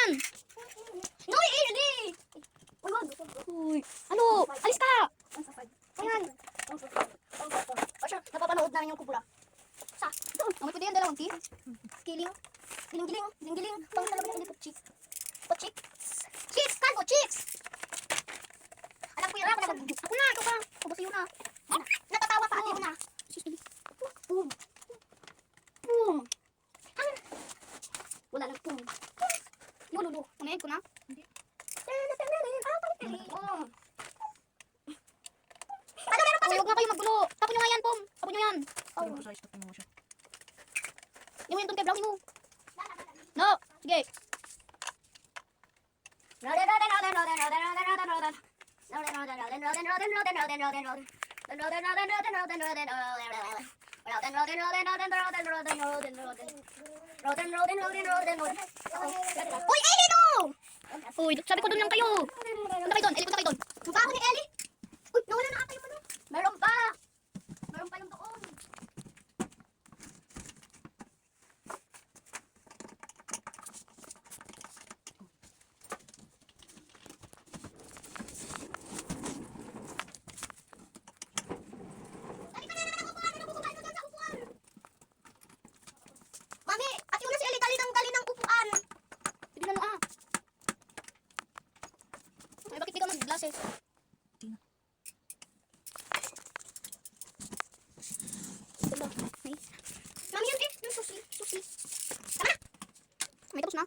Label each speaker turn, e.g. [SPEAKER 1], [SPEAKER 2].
[SPEAKER 1] yan. Noy, Eli! Uy, ano? Alis ka! Ayan. Napapanood namin yung kubura. Sa? Doon. Amoy pwede yan, dalawang tea. Giling. Giling. Pang talaga yung hindi po chicks. Po chicks. Chicks! Kan po chicks! Alam ko yun. Ako na. Ito ka. Ubus yun na. Natatawa pa. Ate mo na. Boom. Boom. Wala lang boom. Yun, ulo. Unahin ko na. Hindi. Ano meron pa? Huwag nga kayo maggulo. Tapon nyo nga yan, Pom. Tapon nyo yan. Yung yun doon kay brownie mo. No. Sige. Uy, Ellie, no! Uy, sabi ko doon lang kayo. Punta kayo doon. Ellie, punta kayo doon. Yung bago ni Ellie? Uy, nawala na ata yung ano. Meron pa. Meron pa yung doon. Mami, at yun na si Ellie, dali ng upuan. Hindi na mo Ay, bakit di ka mag-glasses? Mami, yan yung susi. Tama na. May tapos na.